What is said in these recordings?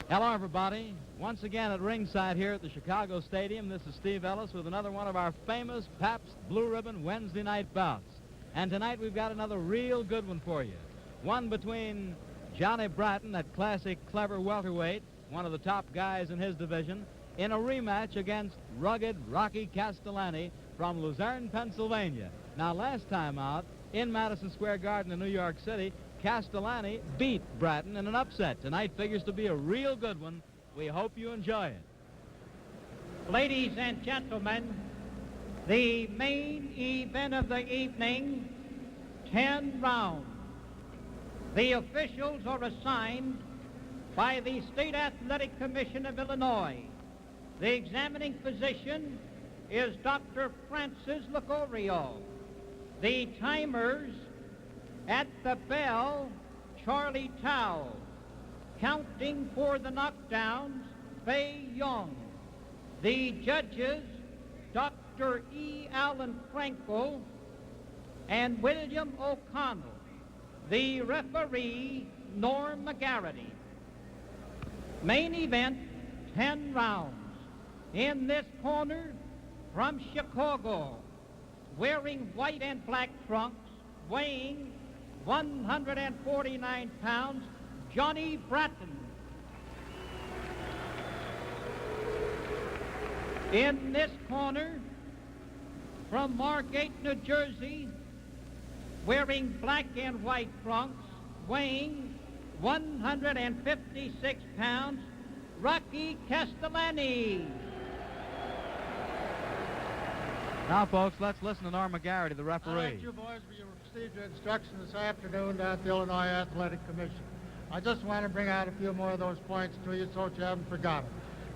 Hello, everybody. Once again at ringside here at the Chicago Stadium, this is Steve Ellis with another one of our famous Pabst Blue Ribbon Wednesday night bouts. And tonight we've got another real good one for you. One between Johnny Bratton, that classic clever welterweight, one of the top guys in his division, in a rematch against rugged Rocky Castellani from Luzerne, Pennsylvania. Now, last time out, in Madison Square Garden in New York City, Castellani beat Bratton in an upset. Tonight figures to be a real good one. We hope you enjoy it. Ladies and gentlemen, the main event of the evening, 10 rounds. The officials are assigned by the State Athletic Commission of Illinois. The examining physician is Dr. Francis Licorio. The timers at the bell, Charlie Tao. Counting for the knockdowns, Fei Young. The judges, Dr. E. Allen Frankel and William O'Connell. The referee, Norm McGarity. Main event, 10 rounds. In this corner, from Chicago, wearing white and black trunks, weighing 149 pounds, Johnny Bratton. In this corner, from Margate, New Jersey, wearing black and white trunks, weighing 156 pounds, Rocky Castellani. Now, folks, let's listen to Norm McGarity, the referee. All right, you boys, we received your instruction this afternoon at the Illinois Athletic Commission. I just want to bring out a few more of those points to you so that you haven't forgotten.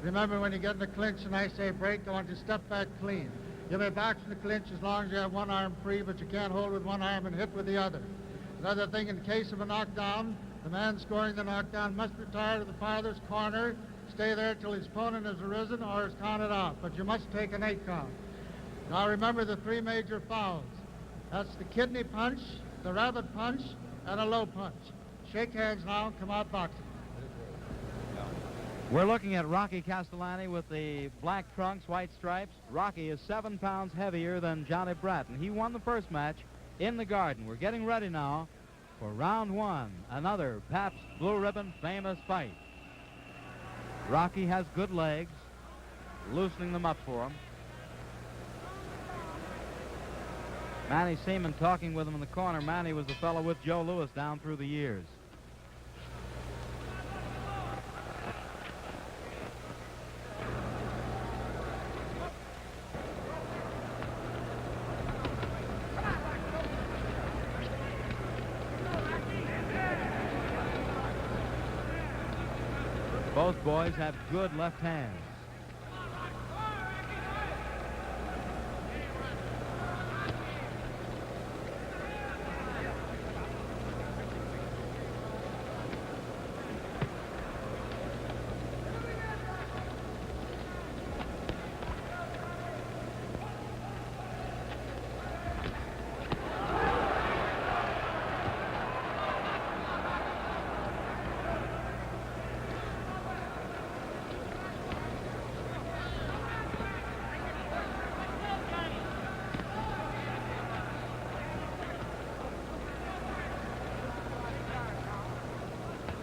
Remember, when you get in the clinch and I say break, I want you to step back clean. You may box in the clinch as long as you have one arm free, but you can't hold with one arm and hit with the other. Another thing, in case of a knockdown, the man scoring the knockdown must retire to the farthest corner, stay there till his opponent has arisen or is counted out, but you must take an 8 count. Now remember the 3 major fouls. That's the kidney punch, the rabbit punch, and a low punch. Shake hands now and come out boxing. We're looking at Rocky Castellani with the black trunks, white stripes. Rocky is 7 pounds heavier than Johnny Bratton. He won the first match in the Garden. We're getting ready now for round 1, another Pabst Blue Ribbon famous fight. Rocky has good legs, loosening them up for him. Manny Seaman talking with him in the corner. Manny was the fellow with Joe Louis down through the years. Both boys have good left hands.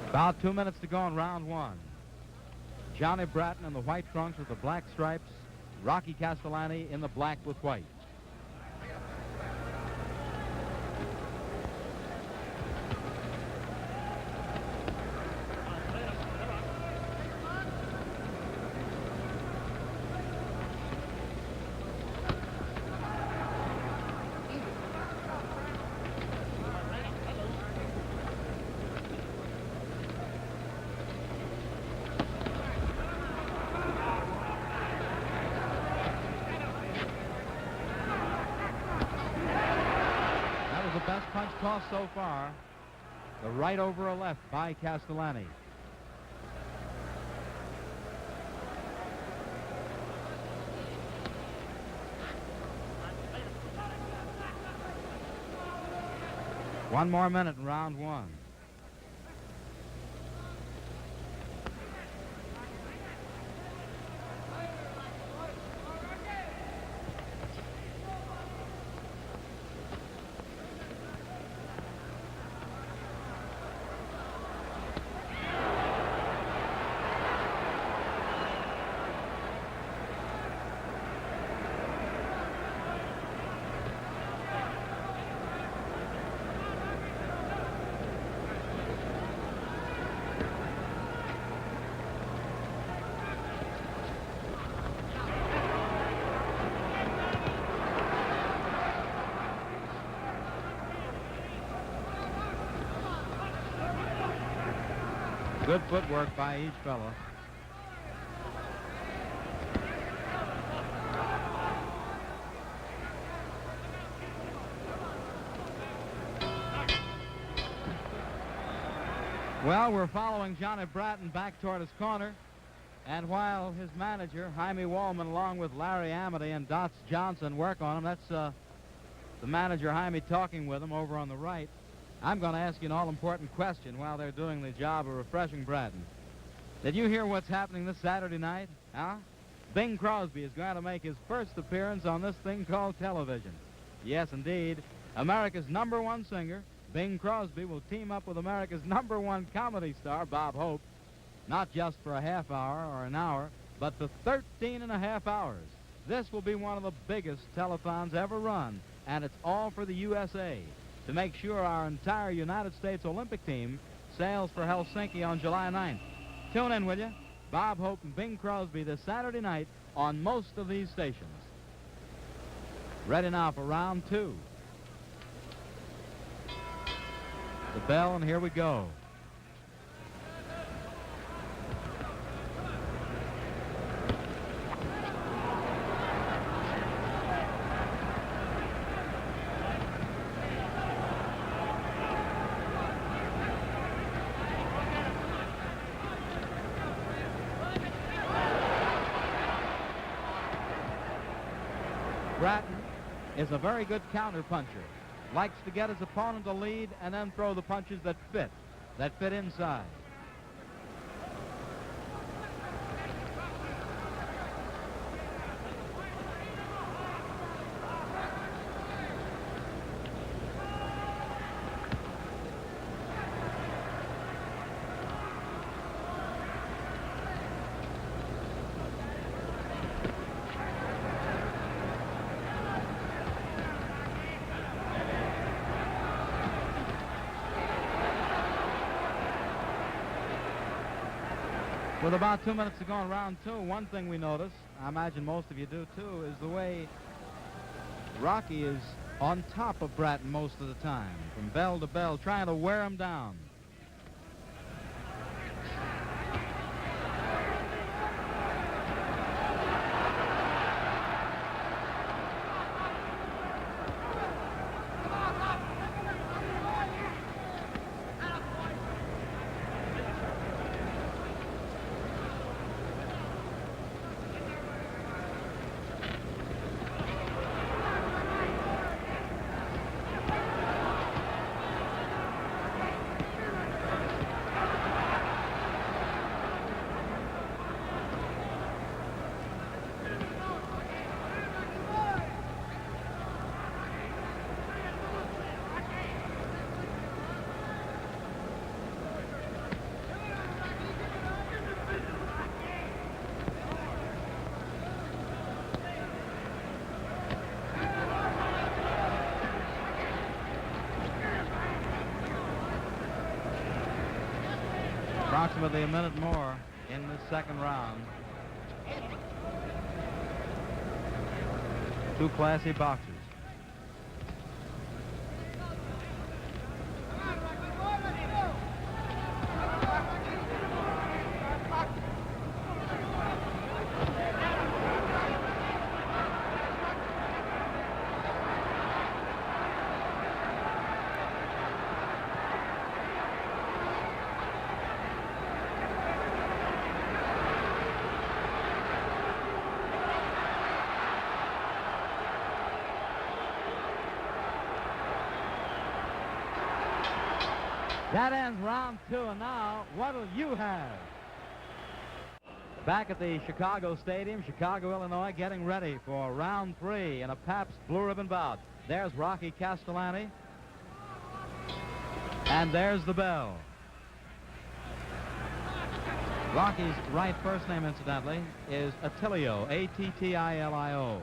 About 2 minutes to go in round 1. Johnny Bratton in the white trunks with the black stripes. Rocky Castellani in the black with white. Best punch toss so far. The right over a left by Castellani. One more minute in round 1. Good footwork by each fellow. Well, we're following Johnny Bratton back toward his corner. And while his manager, Jaime Wallman, along with Larry Amity and Dots Johnson, work on him, that's the manager, Jaime, talking with him over on the right. I'm going to ask you an all-important question while they're doing the job of refreshing Bratton. Did you hear what's happening this Saturday night? Huh? Bing Crosby is going to make his first appearance on this thing called television. Yes, indeed. America's #1 singer, Bing Crosby, will team up with America's #1 comedy star, Bob Hope, not just for a half hour or an hour, but for 13.5 hours. This will be one of the biggest telethons ever run, and it's all for the USA, to make sure our entire United States Olympic team sails for Helsinki on July 9th. Tune in, will you? Bob Hope and Bing Crosby this Saturday night on most of these stations. Ready now for round 2. The bell, and here we go. Bratton is a very good counter-puncher. Likes to get his opponent to lead and then throw the punches that fit inside. With about 2 minutes to go in round 2, one thing we notice, I imagine most of you do too, is the way Rocky is on top of Bratton most of the time, from bell to bell, trying to wear him down. Approximately a minute more in the second round. Two classy boxers. That ends round 2, and now, what'll you have? Back at the Chicago Stadium, Chicago, Illinois, getting ready for round 3 in a Pabst Blue Ribbon bout. There's Rocky Castellani, and there's the bell. Rocky's right first name, incidentally, is Attilio, A-T-T-I-L-I-O.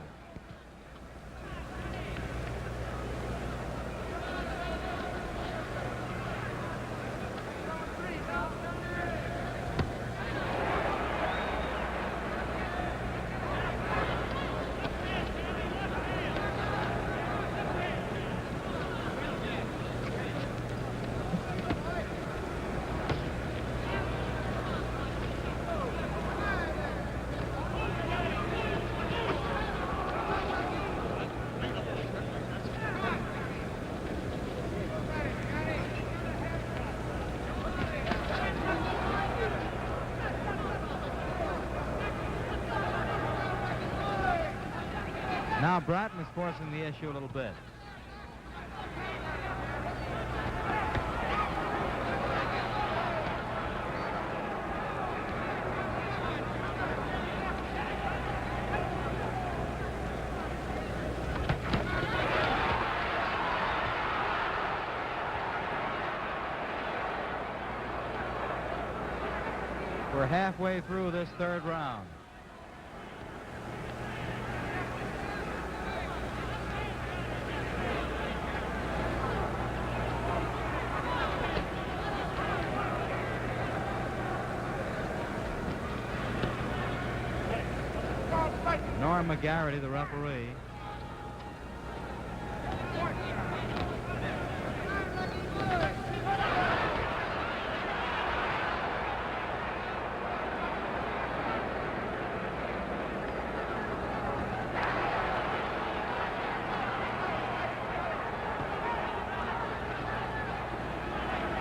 Now Bratton is forcing the issue a little bit. We're halfway through this third round. Norm McGarity, the referee.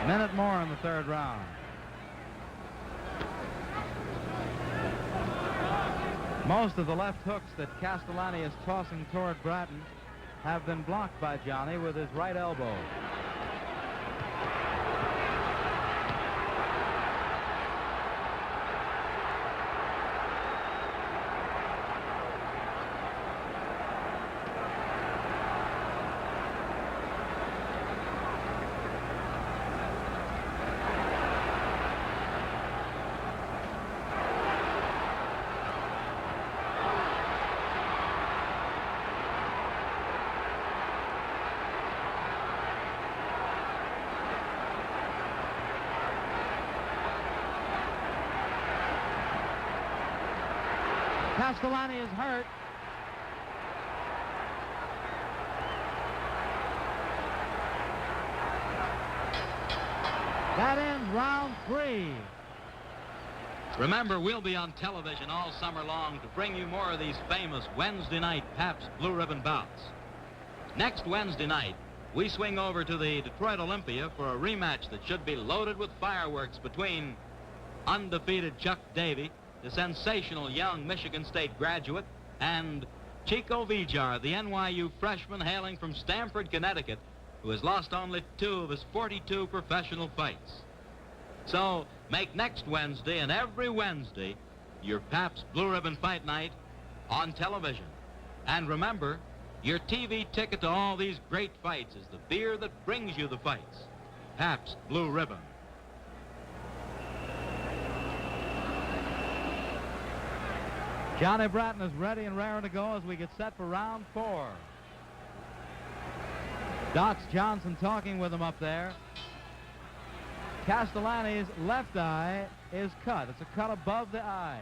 Minute more in the third round. Most of the left hooks that Castellani is tossing toward Bratton have been blocked by Johnny with his right elbow. Castellani is hurt. That ends round 3. Remember, we'll be on television all summer long to bring you more of these famous Wednesday night Pabst Blue Ribbon bouts. Next Wednesday night, we swing over to the Detroit Olympia for a rematch that should be loaded with fireworks between undefeated Chuck Davey, the sensational young Michigan State graduate, and Chico Vijar, the NYU freshman hailing from Stamford, Connecticut, who has lost only 2 of his 42 professional fights. So make next Wednesday and every Wednesday your Pabst Blue Ribbon Fight Night on television. And remember, your TV ticket to all these great fights is the beer that brings you the fights. Pabst Blue Ribbon. Johnny Bratton is ready and raring to go as we get set for round 4. Doc Johnson talking with him up there. Castellani's left eye is cut. It's a cut above the eye.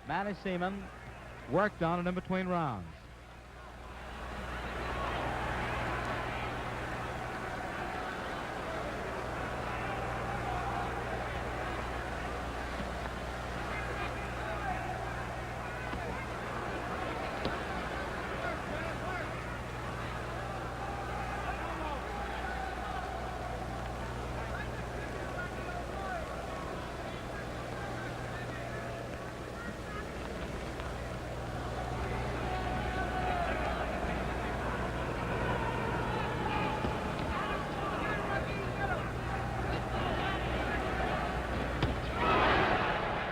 Manny Seaman worked on it in between rounds.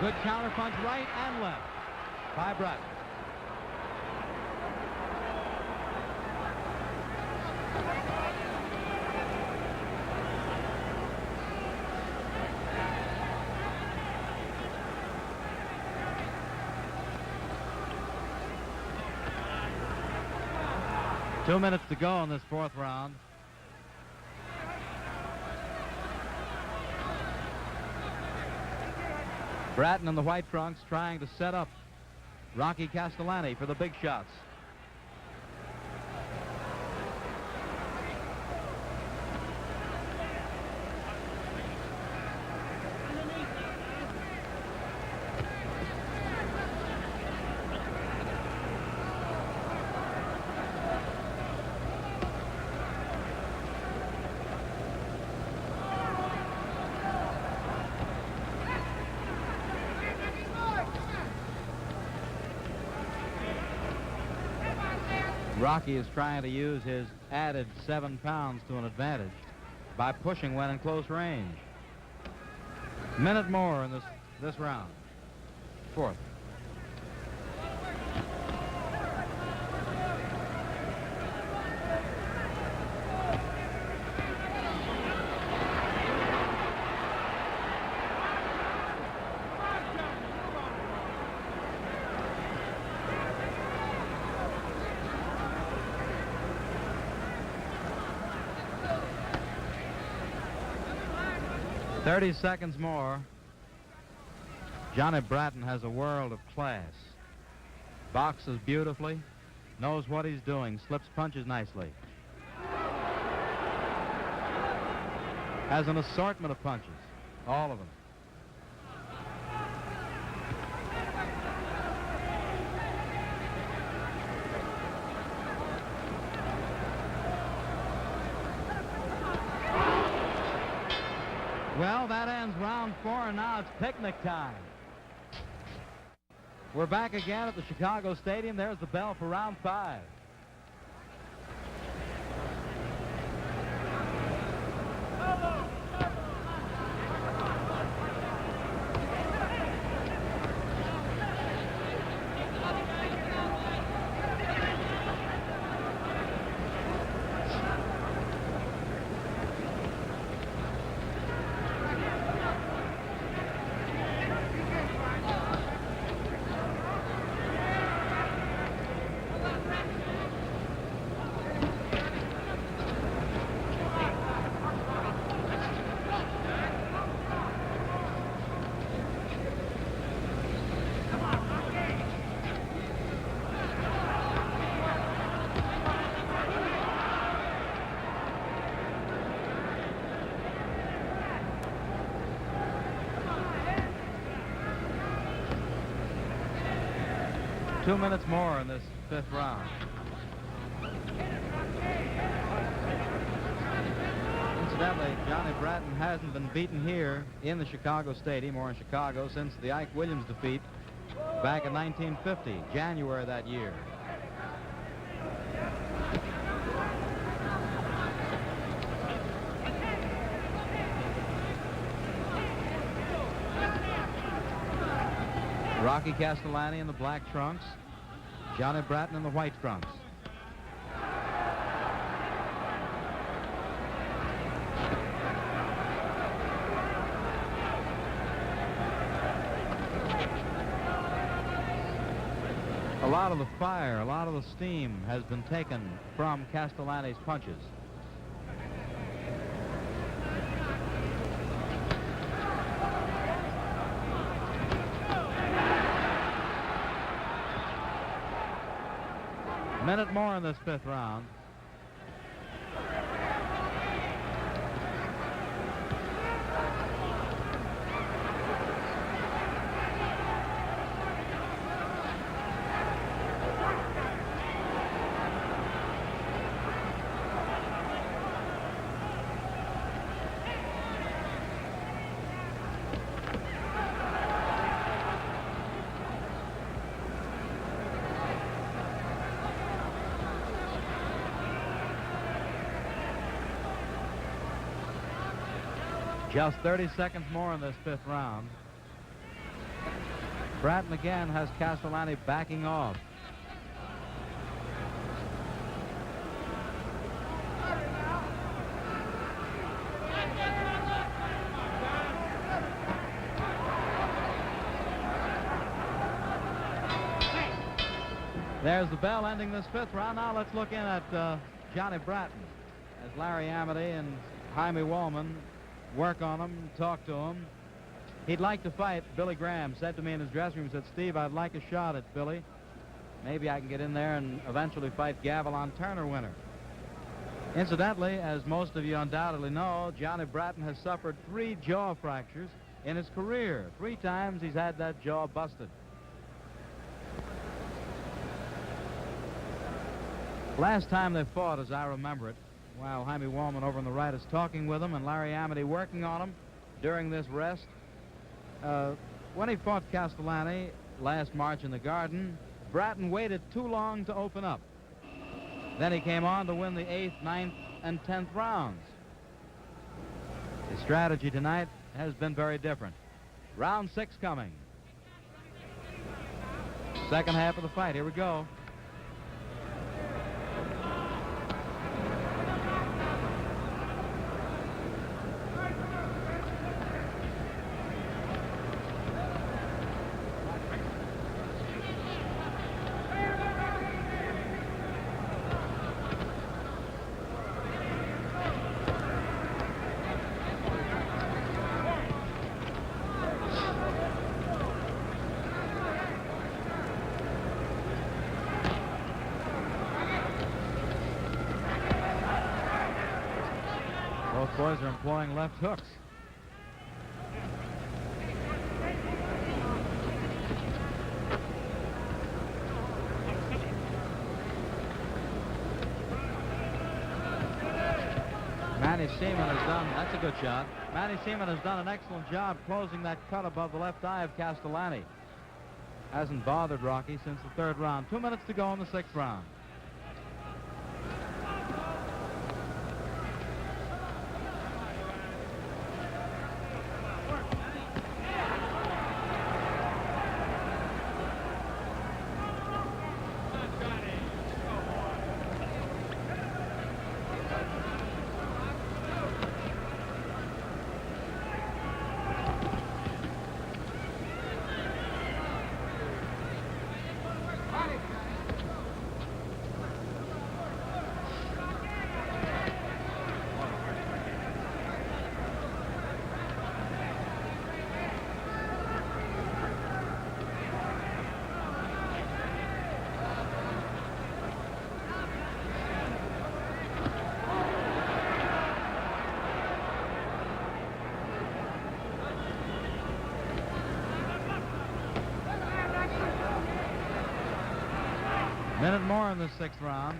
Good counterpunch right and left by Bratton. Two minutes to go in this fourth round. Bratton in the white trunks trying to set up Rocky Castellani for the big shots. Rocky is trying to use his added 7 pounds to an advantage by pushing when in close range. Minute more in this round. Fourth. "30 seconds more." Johnny Bratton has a world of class. Boxes beautifully, knows what he's doing, slips punches nicely. Has an assortment of punches, all of them. Well, that ends round 4, and now it's picnic time. We're back again at the Chicago Stadium. There's the bell for round 5. Two minutes more in this 5th round. Incidentally, Johnny Bratton hasn't been beaten here in the Chicago Stadium or in Chicago since the Ike Williams defeat back in 1950, January that year. Rocky Castellani in the black trunks, Johnny Bratton in the white trunks. A lot of the fire, a lot of the steam has been taken from Castellani's punches. A minute more in this 5th round. Just 30 seconds more in this 5th round. Bratton again has Castellani backing off. There's the bell ending this 5th round. Now let's look in at Johnny Bratton as Larry Amity and Jaime Wallman work on him, talk to him. He'd like to fight. Billy Graham said to me in his dressing room, said, "Steve, I'd like a shot at Billy. Maybe I can get in there and eventually fight Gavilan Turner winner." Incidentally, as most of you undoubtedly know, Johnny Bratton has suffered 3 jaw fractures in his career. 3 times he's had that jaw busted. Last time they fought, as I remember it, while Jaime Wallman over on the right is talking with him and Larry Amity working on him during this rest. When he fought Castellani last March in the Garden, Bratton waited too long to open up. Then he came on to win the 8th, 9th, and 10th rounds. His strategy tonight has been very different. Round 6 coming. Second half of the fight. Here we go. Both boys are employing left hooks. Manny Seaman has done, that's a good shot. Manny Seaman has done an excellent job closing that cut above the left eye of Castellani. Hasn't bothered Rocky since the 3rd round. 2 minutes to go in the 6th round. Minute more in the 6th round.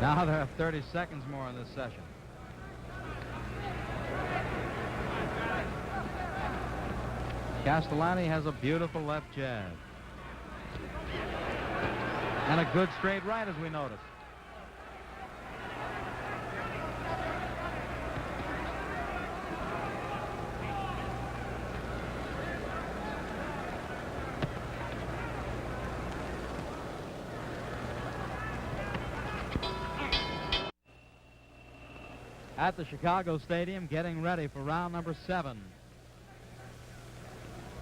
Now there are 30 seconds more in this session. Castellani has a beautiful left jab. And a good straight right, as we noticed. At the Chicago Stadium, getting ready for round number 7.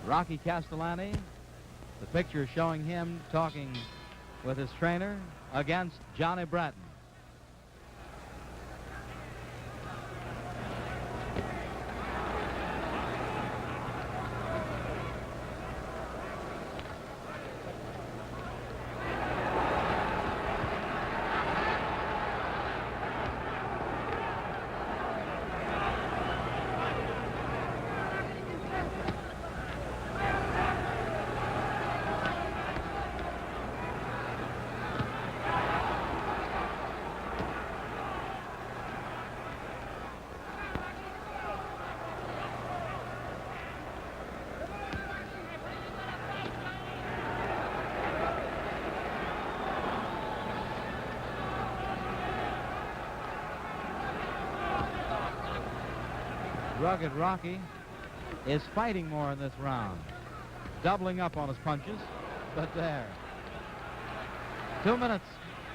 Rocky Castellani, the picture showing him talking with his trainer against Johnny Bratton. Rugged Rocky is fighting more in this round, doubling up on his punches, but there. 2 minutes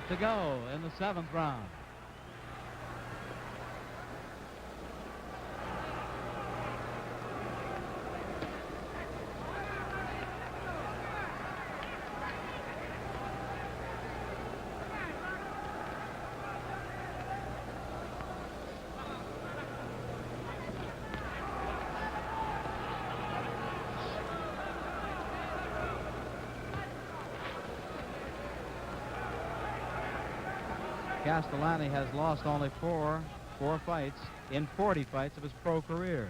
to go in the 7th round. Castellani has lost only 4 4 fights in 40 fights of his pro career.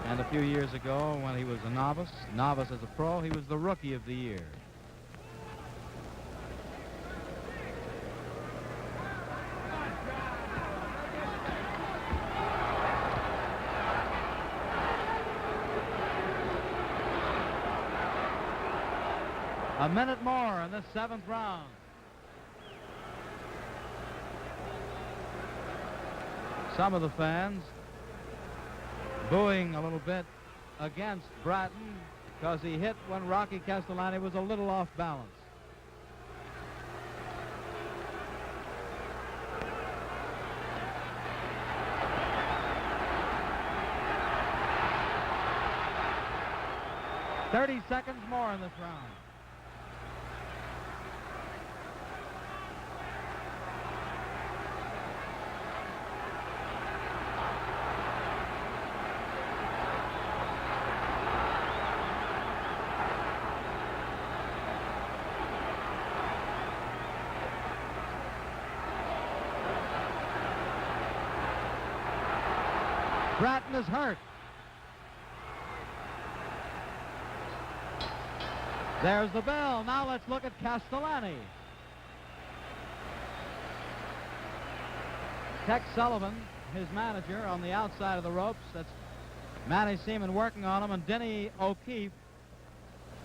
And a few years ago, when he was a novice as a pro, he was the Rookie of the Year. A minute more in this 7th round. Some of the fans booing a little bit against Bratton because he hit when Rocky Castellani was a little off balance. "30 seconds more in this round." Bratton is hurt. There's the bell. Now let's look at Castellani. Tex Sullivan, his manager, on the outside of the ropes. That's Manny Seaman working on him, and Denny O'Keefe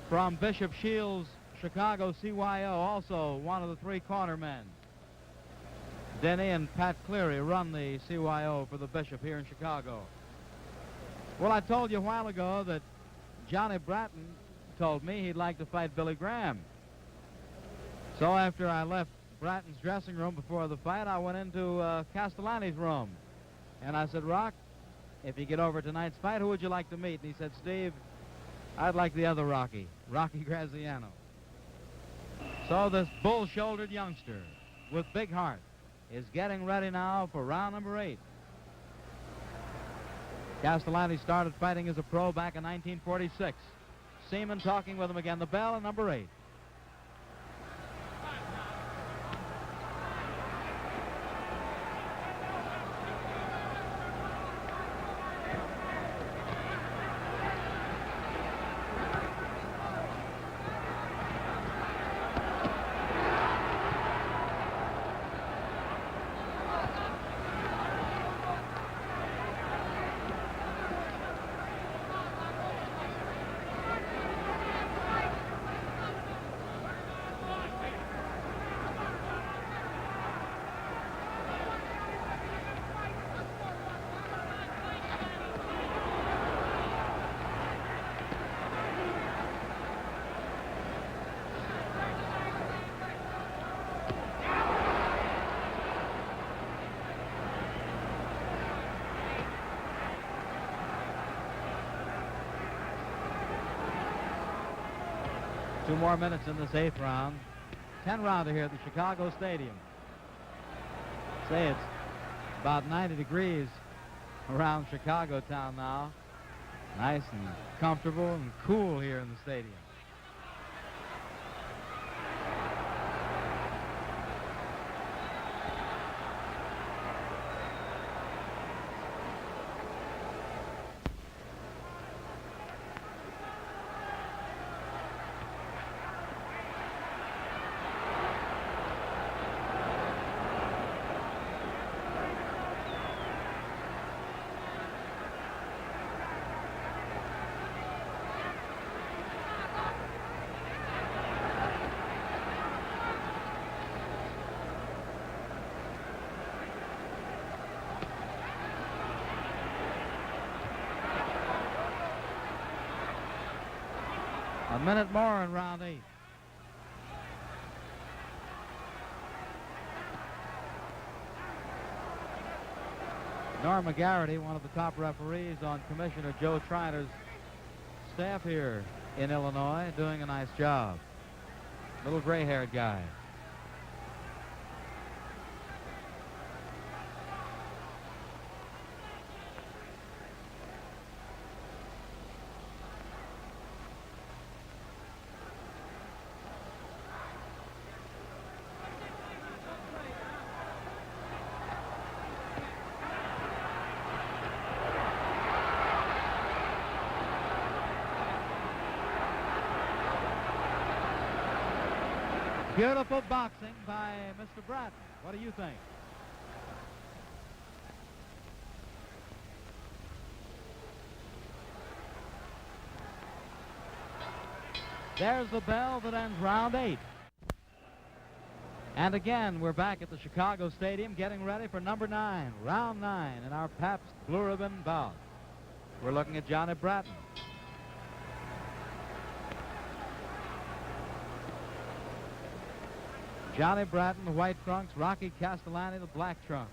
from Bishop Shields, Chicago CYO, also one of the 3 corner men. Denny and Pat Cleary run the CYO for the Bishop here in Chicago. Well, I told you a while ago that Johnny Bratton told me he'd like to fight Billy Graham. So after I left Bratton's dressing room before the fight, I went into Castellani's room. And I said, "Rock, if you get over tonight's fight, who would you like to meet?" And he said, "Steve, I'd like the other Rocky Graziano." So this bull-shouldered youngster with big heart is getting ready now for round number 8. Castellani started fighting as a pro back in 1946. Seaman talking with him again. The bell at number 8. Two more minutes in this 8th round. 10-rounder here at the Chicago Stadium. Say it's about 90 degrees around Chicago town now. Nice and comfortable and cool here in the stadium. A minute more in round 8. Norm McGarity, one of the top referees on Commissioner Joe Triner's staff here in Illinois, doing a nice job. Little gray-haired guy. Beautiful boxing by Mr. Bratton. What do you think? There's the bell that ends round 8. And again, we're back at the Chicago Stadium getting ready for number 9, round 9 in our Pabst Blue Ribbon bout. We're looking at Johnny Bratton. Johnny Bratton, the white trunks, Rocky Castellani, the black trunks.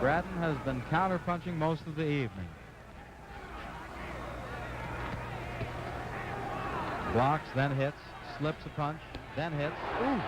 Bratton has been counterpunching most of the evening. Blocks, then hits, slips a punch, then hits. Ooh!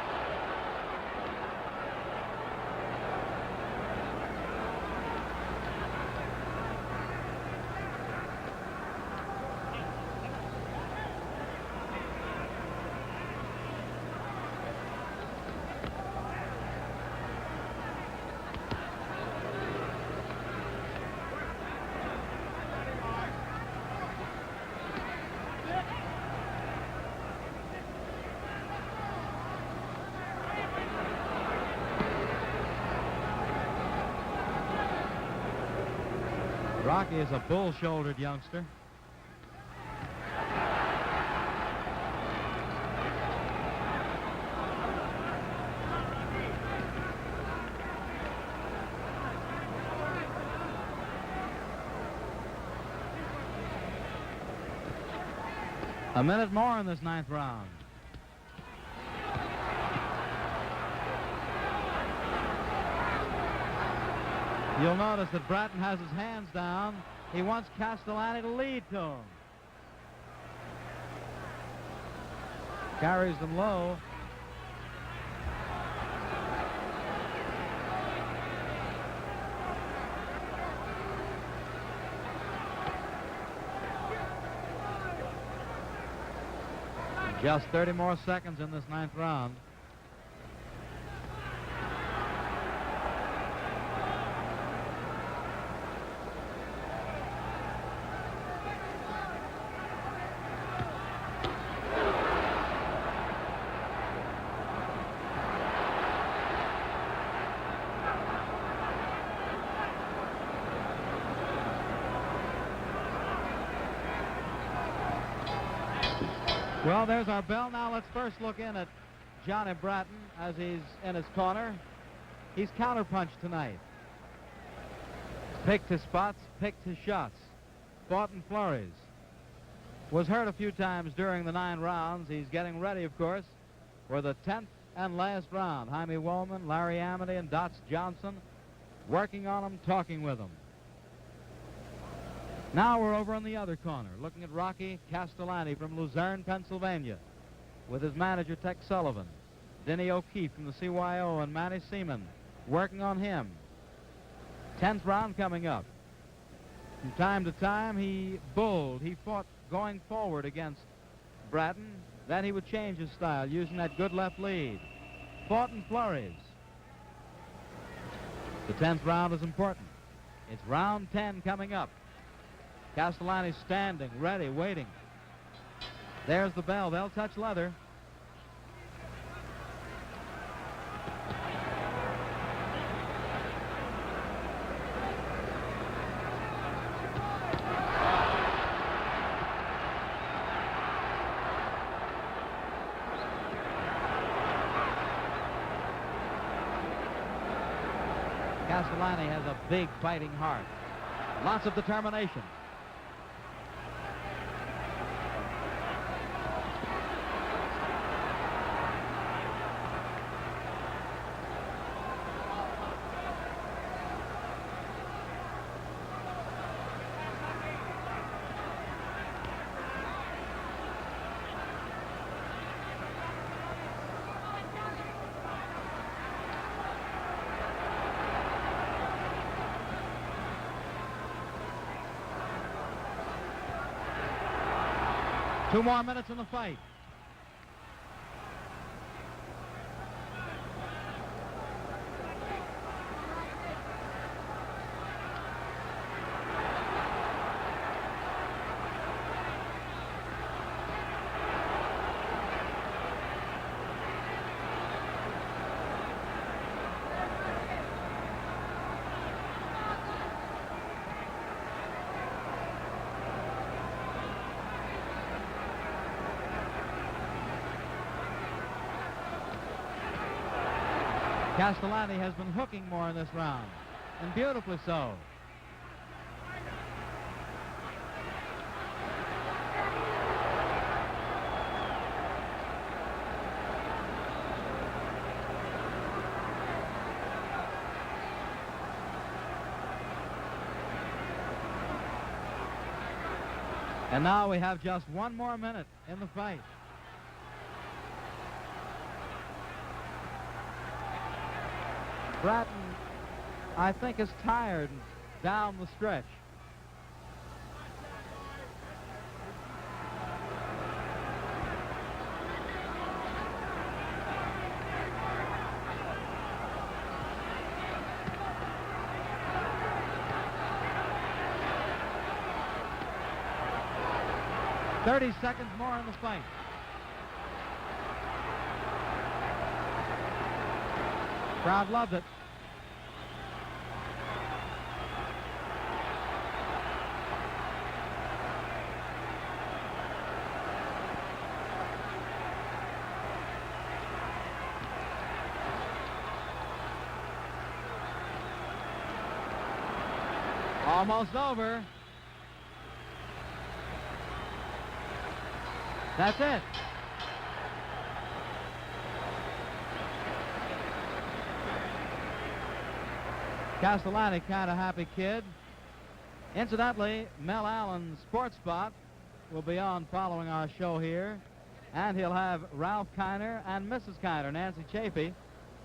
Rocky is a bull-shouldered youngster. A minute more in this 9th round. You'll notice that Bratton has his hands down. He wants Castellani to lead to him. Carries them low. Just 30 more seconds in this 9th round. Well, there's our bell. Now let's first look in at Johnny Bratton as he's in his corner. He's counterpunched tonight. Picked his spots, picked his shots, fought in flurries. Was hurt a few times during the 9 rounds. He's getting ready, of course, for the 10th and last round. Jaime Woolman, Larry Amity, and Dots Johnson working on him, talking with him. Now we're over on the other corner, looking at Rocky Castellani from Luzerne, Pennsylvania, with his manager, Tex Sullivan, Denny O'Keefe from the CYO, and Manny Seaman working on him. 10th round coming up. From time to time, he bulled. He fought going forward against Bratton. Then he would change his style, using that good left lead. Fought in flurries. The 10th round is important. It's round 10 coming up. Castellani standing, ready, waiting. There's the bell. They'll touch leather. Castellani has a big fighting heart. Lots of determination. 2 more minutes in the fight. Castellani has been hooking more in this round, and beautifully so. And now we have just 1 more minute in the fight. Bratton, I think, is tired down the stretch. "30 seconds more in the fight." Crowd loved it. Almost over. That's it. Castellani, kind of happy kid. Incidentally, Mel Allen's Sports Spot will be on following our show here, and he'll have Ralph Kiner and Mrs. Kiner, Nancy Chafee,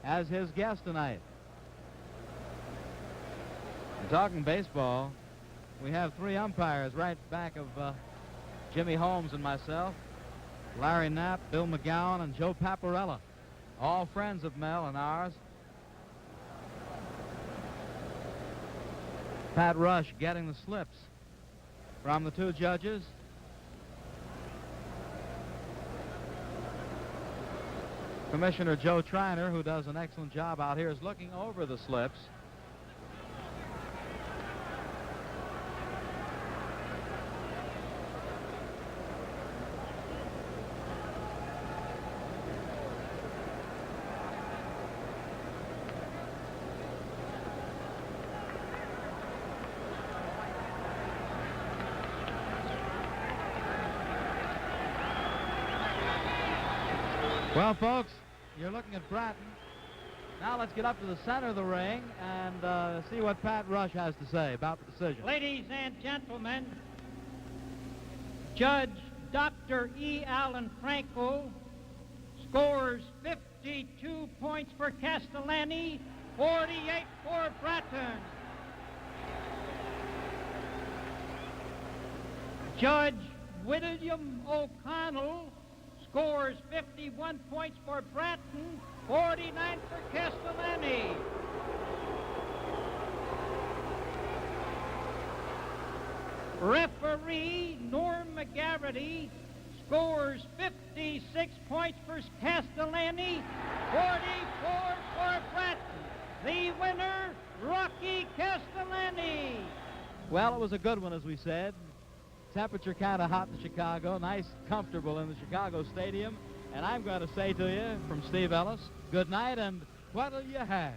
as his guest tonight. And talking baseball, we have 3 umpires right back of Jimmy Holmes and myself: Larry Knapp, Bill McGowan, and Joe Paparella, all friends of Mel and ours. Pat Rush getting the slips from the 2 judges. Commissioner Joe Triner, who does an excellent job out here, is looking over the slips. Well, folks, you're looking at Bratton. Now let's get up to the center of the ring and see what Pat Rush has to say about the decision. Ladies and gentlemen, Judge Dr. E. Allen Franco scores 52 points for Castellani, 48 for Bratton. Judge William O'Connell scores 51 points for Bratton, 49 for Castellani. Referee Norm McGarity scores 56 points for Castellani, 44 for Bratton. The winner, Rocky Castellani. Well, it was a good one, as we said. Temperature kind of hot in Chicago, nice, comfortable in the Chicago Stadium. And I'm going to say to you, from Steve Ellis, good night, and what'll you have?